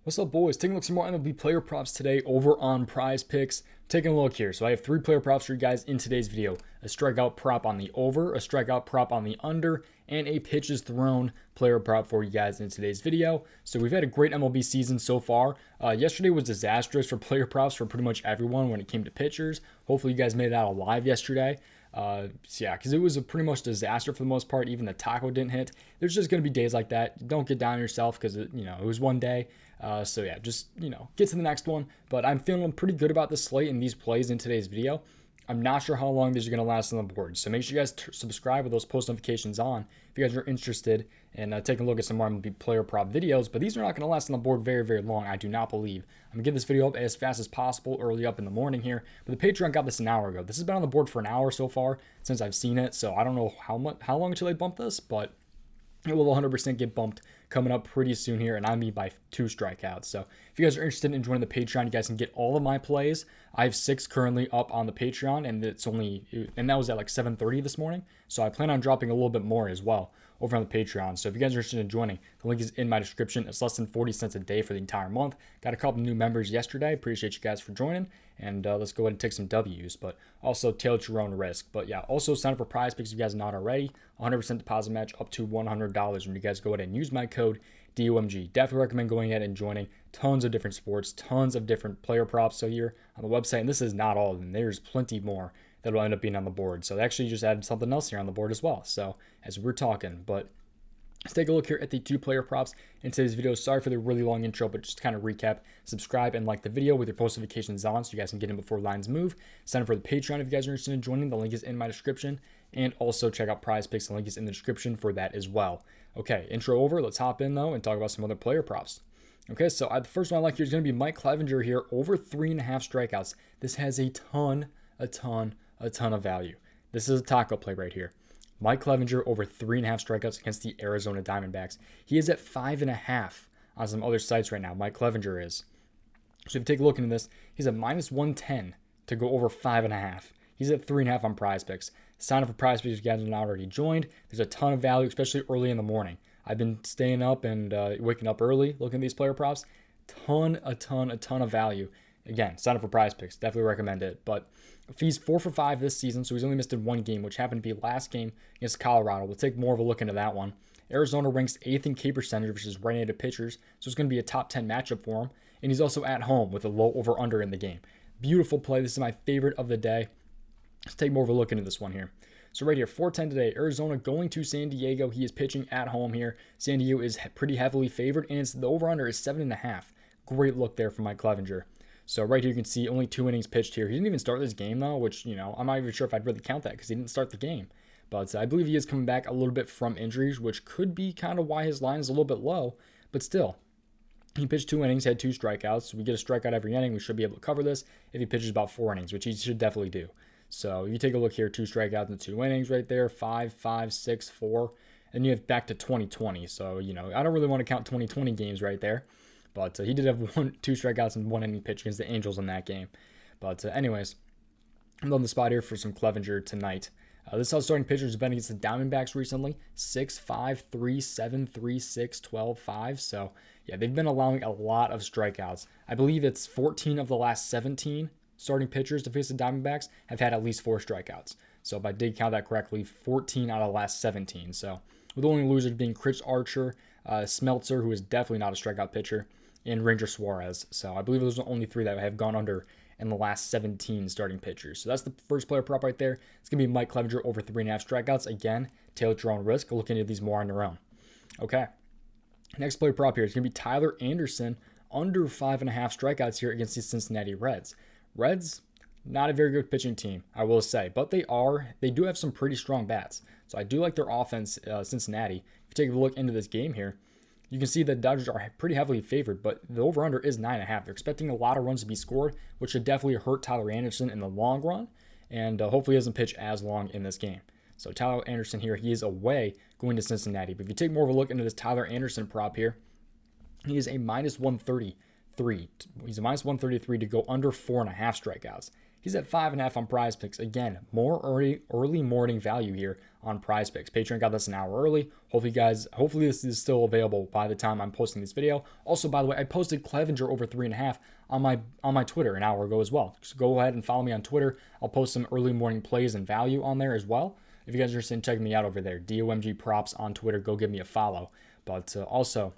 What's up, boys? Taking a look at some more MLB player props today over on Prize Picks. Taking a look here. So I have 3 player props for you guys in today's video. A strikeout prop on the over, a strikeout prop on the under, and a pitches thrown player prop for you guys in today's video. So we've had a great MLB season so far. Yesterday was disastrous for player props for pretty much everyone when it came to pitchers. Hopefully you guys made it out alive yesterday. Because it was a pretty much disaster for the most part. Even the taco didn't hit. There's just going to be days like that. Don't get down on yourself because it was one day. Just get to the next one. But I'm feeling pretty good about the slate and these plays in today's video. I'm not sure how long these are going to last on the board. So make sure you guys subscribe with those post notifications on if you guys are interested in taking a look at some more MLB player prop videos. But these are not going to last on the board very, very long, I do not believe. I'm going to get this video up as fast as possible early up in the morning here. But the Patreon got this an hour ago. This has been on the board for an hour so far since I've seen it. So I don't know how long until they bump this, but it will 100% get bumped coming up pretty soon here, and I mean by 2 strikeouts. So if you guys are interested in joining the Patreon, you guys can get all of my plays. I have 6 currently up on the Patreon, and that was at like 7:30 this morning. So I plan on dropping a little bit more as well over on the Patreon. So if you guys are interested in joining, the link is in my description. It's less than 40 cents a day for the entire month. Got a couple new members yesterday. Appreciate you guys for joining. And let's go ahead and take some W's, but also tailor to your own risk. But yeah, also sign up for Prize Picks if you guys are not already. 100% deposit match up to $100 when you guys go ahead and use my code DOMG. Definitely recommend going ahead and joining. Tons of different sports, tons of different player props so here on the website. And this is not all of them. There's plenty more that will end up being on the board. So they actually just added something else here on the board as well. So as we're talking, but let's take a look here at the 2 player props in today's video. Sorry for the really long intro, but just to kind of recap, subscribe and like the video with your post notifications on so you guys can get in before lines move. Sign up for the Patreon if you guys are interested in joining. The link is in my description. And also check out Prize Picks. The link is in the description for that as well. Okay, intro over. Let's hop in though and talk about some other player props. Okay, so the first one I like here is going to be Mike Clevenger here, over 3.5 strikeouts. This has a ton of value. This is a taco play right here. Mike Clevenger over 3.5 strikeouts against the Arizona Diamondbacks. He is at 5.5 on some other sites right now. Mike Clevenger is. So if you take a look into this, he's at minus 110 to go over 5.5. He's at 3.5 on Prize Picks. Sign up for Prize Picks if you guys are not already joined. There's a ton of value, especially early in the morning. I've been staying up and waking up early looking at these player props. A ton of value. Again, sign up for Prize Picks. Definitely recommend it. But he's 4 for 5 this season, so he's only missed in 1 game, which happened to be last game against Colorado. We'll take more of a look into that one. Arizona ranks 8th in K percentage, which is right-handed pitchers, so it's going to be a top 10 matchup for him. And he's also at home with a low over-under in the game. Beautiful play. This is my favorite of the day. Let's take more of a look into this one here. So right here, 4:10 today, Arizona going to San Diego. He is pitching at home here. San Diego is pretty heavily favored, and the over-under is 7.5. Great look there for Mike Clevenger. So right here you can see only 2 innings pitched here. He didn't even start this game though, which, I'm not even sure if I'd really count that because he didn't start the game. But I believe he is coming back a little bit from injuries, which could be kind of why his line is a little bit low. But still, he pitched 2 innings, had 2 strikeouts. We get a strikeout every inning. We should be able to cover this if he pitches about 4 innings, which he should definitely do. So you take a look here, 2 strikeouts and 2 innings right there, 5, 5, 6, 4. And you have back to 2020. So, I don't really want to count 2020 games right there. But he did have 2 strikeouts and 1 inning pitch against the Angels in that game. But anyways, I'm on the spot here for some Clevenger tonight. This is how starting pitchers have been against the Diamondbacks recently. 6, 5, 3, 7, 3, 6, 12, 5. So, yeah, they've been allowing a lot of strikeouts. I believe it's 14 of the last 17 starting pitchers to face the Diamondbacks have had at least 4 strikeouts. So if I did count that correctly, 14 out of the last 17. So with the only losers being Chris Archer, Smeltzer, who is definitely not a strikeout pitcher, and Ranger Suarez. So I believe those are the only 3 that have gone under in the last 17 starting pitchers. So that's the first player prop right there. It's going to be Mike Clevenger over 3.5 strikeouts. Again, tailor to your own risk. Look into these more on your own. Okay. Next player prop here is going to be Tyler Anderson under 5.5 strikeouts here against the Cincinnati Reds. Reds, not a very good pitching team, I will say, but they do have some pretty strong bats. So I do like their offense, Cincinnati. If you take a look into this game here, you can see the Dodgers are pretty heavily favored, but the over-under is 9.5. They're expecting a lot of runs to be scored, which should definitely hurt Tyler Anderson in the long run, and hopefully he doesn't pitch as long in this game. So Tyler Anderson here, he is away going to Cincinnati. But if you take more of a look into this Tyler Anderson prop here, he is a minus 133. He's a minus 133 to go under 4.5 strikeouts. He's at 5.5 on Prize Picks. Again, more early morning value here on Prize Picks. Patreon got this an hour early. Hopefully this is still available by the time I'm posting this video. Also, by the way, I posted Clevenger over 3.5 on my Twitter an hour ago as well. So go ahead and follow me on Twitter. I'll post some early morning plays and value on there as well. If you guys are interested in checking me out over there, DOMG Props on Twitter, go give me a follow. But also,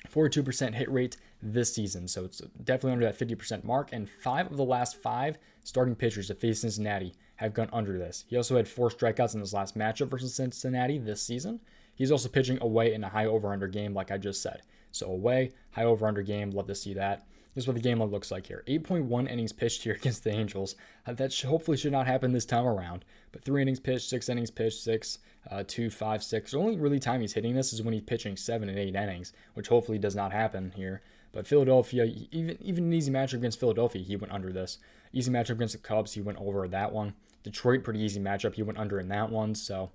42% hit rate this season, so it's definitely under that 50% mark. And 5 of the last 5 starting pitchers to face Cincinnati have gone under this. He also had 4 strikeouts in his last matchup versus Cincinnati this season. He's also pitching away in a high over-under game, like I just said. So away, high over-under game, love to see that. This is what the game looks like here. 8.1 innings pitched here against the Angels. That hopefully should not happen this time around. But 3 innings pitched, 6 innings pitched, 6, 2, 5, 6. The only really time he's hitting this is when he's pitching 7 and 8 innings, which hopefully does not happen here. But Philadelphia, even an easy matchup against Philadelphia, he went under this. Easy matchup against the Cubs, he went over that one. Detroit, pretty easy matchup, he went under in that one. So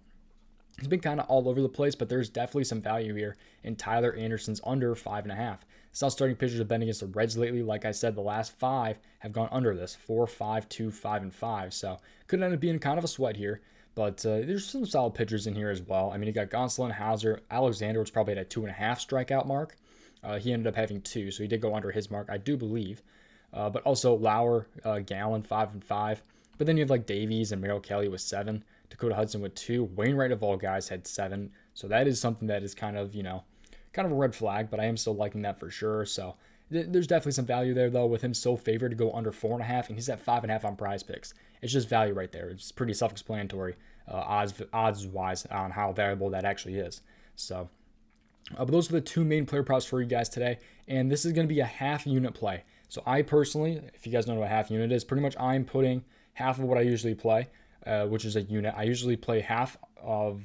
he's been kind of all over the place, but there's definitely some value here in Tyler Anderson's under 5.5. South starting pitchers have been against the Reds lately. Like I said, the last 5 have gone under this, 4, 5, 2, 5, and 5. So could end up being kind of a sweat here. But there's some solid pitchers in here as well. I mean, you got Gonsolin, Hauser, Alexander, which probably had a 2.5 strikeout mark. He ended up having 2, so he did go under his mark, I do believe. But also Lauer, Gallen, 5 and 5. But then you have like Davies and Merrill Kelly with 7. Dakota Hudson with 2. Wainwright of all guys had 7. So that is something that is kind of, kind of a red flag, but I am still liking that for sure. So there's definitely some value there, though, with him so favored to go under 4.5, and he's at 5.5 on Prize Picks. It's just value right there. It's pretty self-explanatory odds-wise on how valuable that actually is. So, but those are the 2 main player props for you guys today, and this is going to be a half unit play. So I personally, if you guys don't know what a half unit is, pretty much I'm putting half of what I usually play, which is a unit. I usually play half of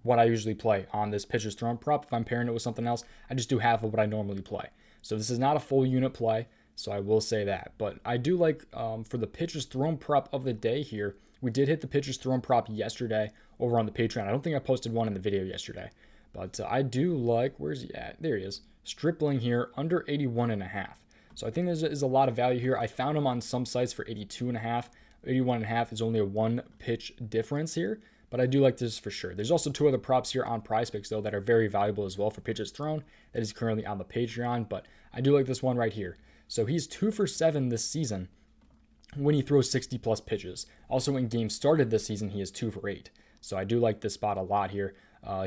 what I usually play on this pitcher's thrown prop. If I'm pairing it with something else, I just do half of what I normally play. So this is not a full unit play, so I will say that. But I do like, for the pitcher's thrown prop of the day here, we did hit the pitcher's thrown prop yesterday over on the Patreon. I don't think I posted one in the video yesterday. But I do like, where's he at? There he is. Stripling here, under 81.5. So I think there's a lot of value here. I found him on some sites for 82.5. 81.5 is only a 1 pitch difference here. But I do like this for sure. There's also 2 other props here on Prize Picks, though, that are very valuable as well for pitches thrown. That is currently on the Patreon, but I do like this one right here. So he's 2 for 7 this season when he throws 60-plus pitches. Also, when games started this season, he is 2 for 8. So I do like this spot a lot here.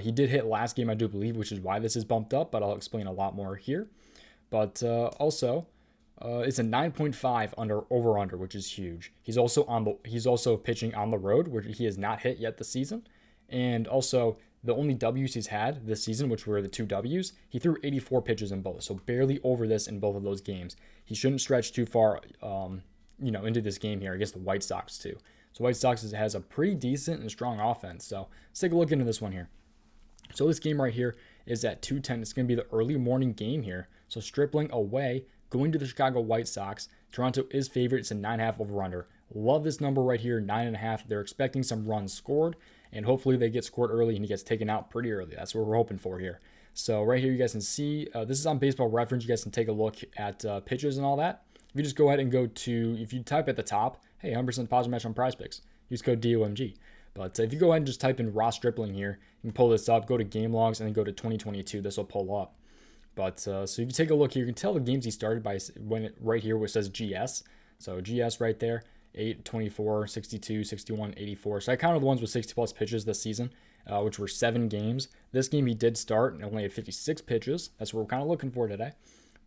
He did hit last game, I do believe, which is why this is bumped up, but I'll explain a lot more here. But also, it's a 9.5 over/under, which is huge. He's also pitching on the road, where he has not hit yet this season, and also the only W's he's had this season, which were the 2 W's, he threw 84 pitches in both, so barely over this in both of those games. He shouldn't stretch too far, into this game here against the White Sox too. So White Sox has a pretty decent and strong offense. So let's take a look into this one here. So this game right here is at 2:10. It's going to be the early morning game here. So Stripling away, going to the Chicago White Sox. Toronto is favored. It's a 9.5 over/under. Love this number right here, 9.5. They're expecting some runs scored, and hopefully they get scored early and he gets taken out pretty early. That's what we're hoping for here. So right here you guys can see, this is on Baseball Reference. You guys can take a look at pitches and all that. If you just go ahead and go to, if you type at the top, hey, 100% positive match on Prize Picks, use code DOMG. But if you go ahead and just type in Ross Stripling here, you can pull this up, go to game logs, and then go to 2022. This will pull up. But so if you take a look here, you can tell the games he started by right here, which says GS. So GS right there, 8, 24, 62, 61, 84. So I counted the ones with 60-plus pitches this season, which were 7 games. This game he did start and only had 56 pitches. That's what we're kind of looking for today.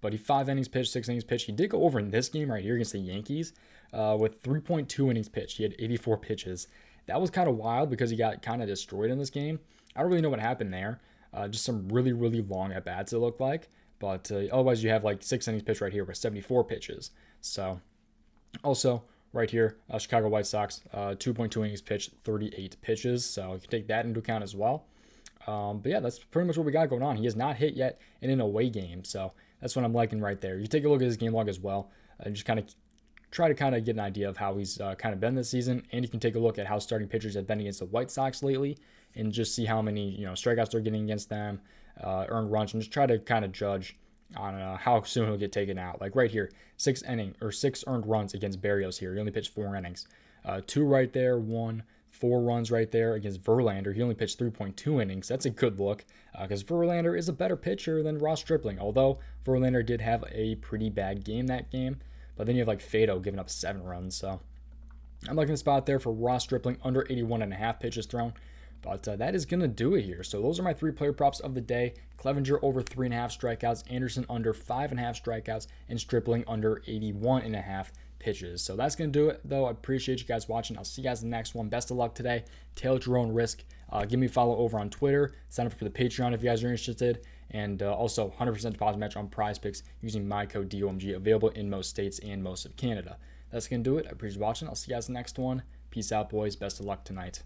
But he 5 innings pitched, 6 innings pitched. He did go over in this game right here against the Yankees with 3.2 innings pitched. He had 84 pitches. That was kind of wild because he got kind of destroyed in this game. I don't really know what happened there. Just some really, really long at-bats it looked like. But otherwise you have like 6 innings pitched right here with 74 pitches. So also right here, Chicago White Sox, 2.2 innings pitched, 38 pitches. So you can take that into account as well. But yeah, that's pretty much what we got going on. He has not hit yet in an away game. So that's what I'm liking right there. You take a look at his game log as well, and just kind of try to get an idea of how he's kind of been this season. And you can take a look at how starting pitchers have been against the White Sox lately, and just see how many strikeouts they're getting against them, earned runs, and just try to kind of judge I don't know how soon he'll get taken out. Like right here, 6 earned runs against Berrios here. He only pitched 4 innings. 2 right there, 1, 4 runs right there against Verlander. He only pitched 3.2 innings. That's a good look because Verlander is a better pitcher than Ross Stripling, although Verlander did have a pretty bad game that game. But then you have like Fado giving up 7 runs. So I'm liking the spot there for Ross Stripling under 81.5 pitches thrown. But that is going to do it here. So those are my 3 player props of the day. Clevenger over 3.5 strikeouts, Anderson under 5.5 strikeouts, and Stripling under 81.5 pitches. So that's going to do it, though. I appreciate you guys watching. I'll see you guys in the next one. Best of luck today. Tail at your own risk. Give me a follow over on Twitter. Sign up for the Patreon if you guys are interested. And also 100% deposit match on PrizePicks using my code DOMG, available in most states and most of Canada. That's going to do it. I appreciate you watching. I'll see you guys in the next one. Peace out, boys. Best of luck tonight.